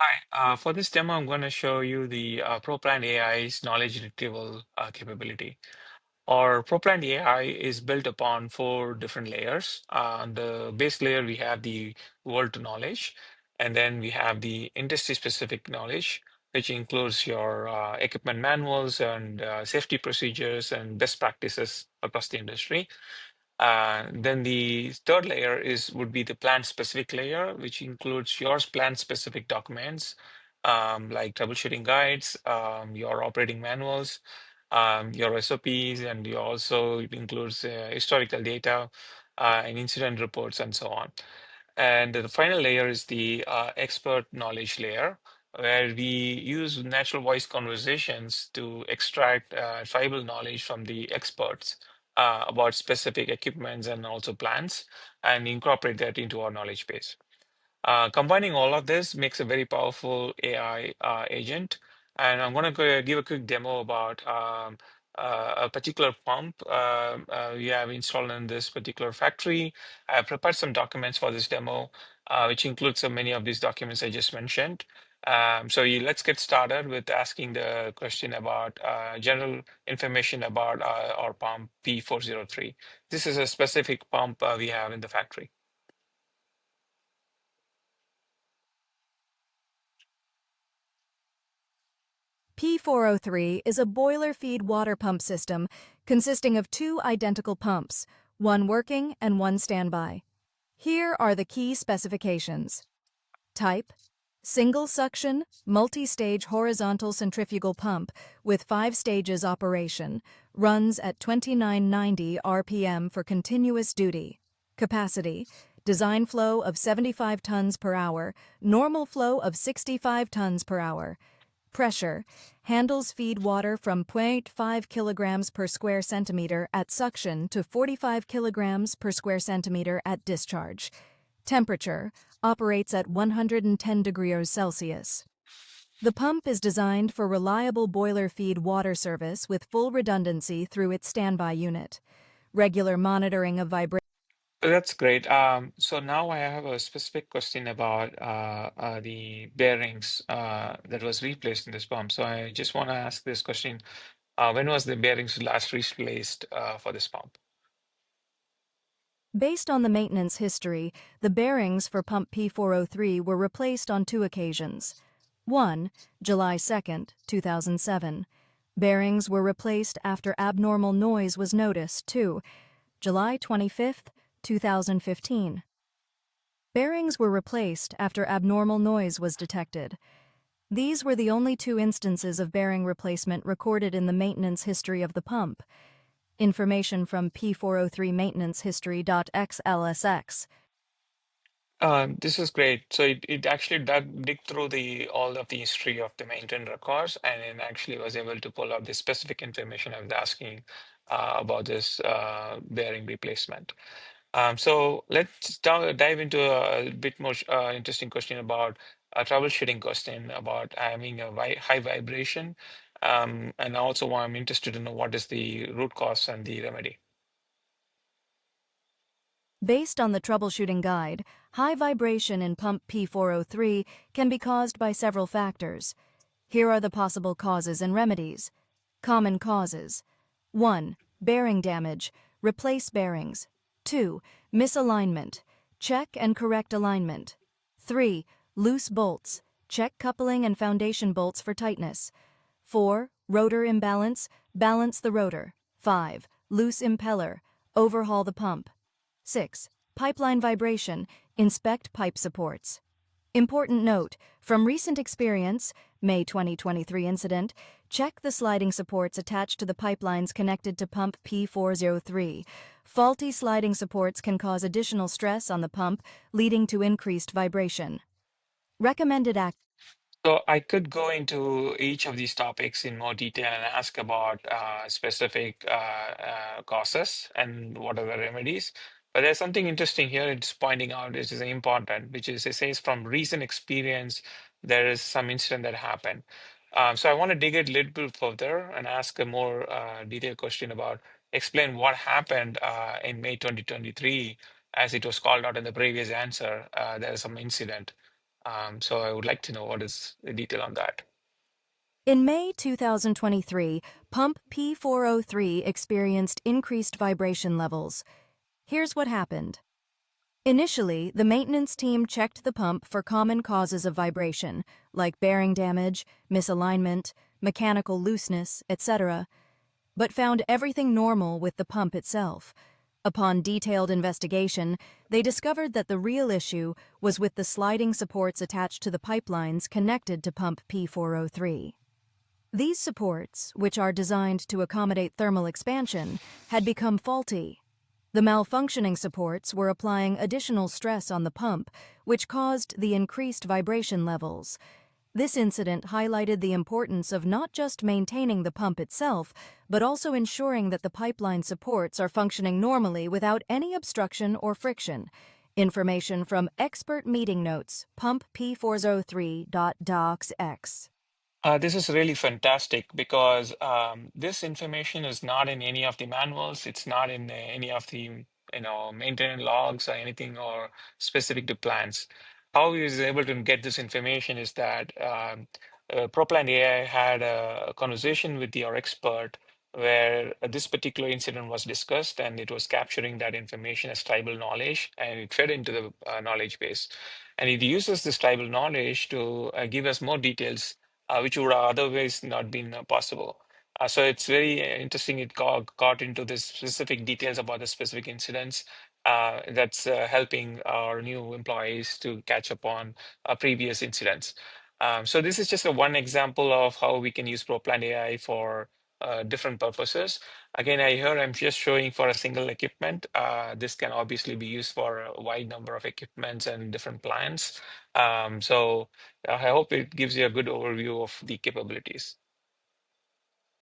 Hi, for this demo, I'm going to show you the ProPlant AI's knowledge retrieval capability. Our ProPlant AI is built upon four different layers. On the base layer, we have the world knowledge, and then we have the industry-specific knowledge, which includes your equipment manuals and safety procedures and best practices across the industry. Then the third layer would be the plant specific layer, which includes your plant specific documents, like troubleshooting guides, your operating manuals, your SOPs, and you also it includes historical data and incident reports and so on. And the final layer is the expert knowledge layer, where we use natural voice conversations to extract tribal knowledge from the experts about specific equipments and also plans and incorporate that into our knowledge base. Combining all of this makes a very powerful AI agent. And I'm going to give a quick demo about a particular pump we have installed in this particular factory. I prepared some documents for this demo, which includes so many of these documents I just mentioned. Let's get started with asking the question about general information about our pump P403. This is a specific pump we have in the factory. P403 is a boiler feed water pump system consisting of two identical pumps, one working and one standby. Here are the key specifications. Type: single suction, multi-stage horizontal centrifugal pump with 5 stages operation, runs at 2990 RPM for continuous duty. Capacity: design flow of 75 tons per hour, normal flow of 65 tons per hour. Pressure: handles feed water from 0.5 kilograms per square centimeter at suction to 45 kilograms per square centimeter at discharge. Temperature: operates at 110 degrees Celsius. The pump is designed for reliable boiler feed water service with full redundancy through its standby unit. Regular monitoring of vibration. That's great. So now I have a specific question about the bearings that was replaced in this pump. So I just want to ask this question. When was the bearings last replaced for this pump? Based on the maintenance history, the bearings for pump P403 were replaced on 2 occasions. 1. July 2, 2007. Bearings were replaced after abnormal noise was noticed. 2. July 25, 2015. Bearings were replaced after abnormal noise was detected. These were the only 2 instances of bearing replacement recorded in the maintenance history of the pump. Information from P403 maintenance history.xlsx. This is great. So it actually dig through the all of the history of the maintenance records and it actually was able to pull out the specific information I was asking about this bearing replacement. So let's dive into a bit more interesting question about a troubleshooting question about having a high vibration. And also I'm interested to know what is the root cause and the remedy. Based on the troubleshooting guide, high vibration in pump P403 can be caused by several factors. Here are the possible causes and remedies. Common causes. 1. Bearing damage. Replace bearings. 2. Misalignment. Check and correct alignment. 3. Loose bolts. Check coupling and foundation bolts for tightness. 4. Rotor imbalance. Balance the rotor. 5. Loose impeller. Overhaul the pump. 6. Pipeline vibration. Inspect pipe supports. Important note, from recent experience, May 2023 incident, check the sliding supports attached to the pipelines connected to pump P403. Faulty sliding supports can cause additional stress on the pump, leading to increased vibration. Recommended act. So I could go into each of these topics in more detail and ask about specific causes and what are the remedies. But there's something interesting here it's pointing out, which is important, which is it says from recent experience, there is some incident that happened. So I want to dig a little bit further and ask a more detailed question about explain what happened in May 2023, as it was called out in the previous answer. There is some incident. So I would like to know what is the detail on that. In May 2023, pump P403 experienced increased vibration levels. Here's what happened. Initially, the maintenance team checked the pump for common causes of vibration, like bearing damage, misalignment, mechanical looseness, etc., but found everything normal with the pump itself. Upon detailed investigation, they discovered that the real issue was with the sliding supports attached to the pipelines connected to pump P403. These supports, which are designed to accommodate thermal expansion, had become faulty. The malfunctioning supports were applying additional stress on the pump, which caused the increased vibration levels. This incident highlighted the importance of not just maintaining the pump itself, but also ensuring that the pipeline supports are functioning normally without any obstruction or friction. Information from Expert Meeting Notes, Pump P403.docsx. This is really fantastic because this information is not in any of the manuals. It's not in any of the maintenance logs or anything or specific to plans. How he is able to get this information is that ProPlant AI had a conversation with your expert where this particular incident was discussed and it was capturing that information as tribal knowledge and it fed into the knowledge base. And it uses this tribal knowledge to give us more details which would otherwise not been possible. So it's very interesting. It got into this specific details about the specific incidents. That's helping our new employees to catch up on previous incidents. So this is just a one example of how we can use ProPlant AI for different purposes. Again, I heard I'm just showing for a single equipment. This can obviously be used for a wide number of equipments and different plans. So I hope it gives you a good overview of the capabilities.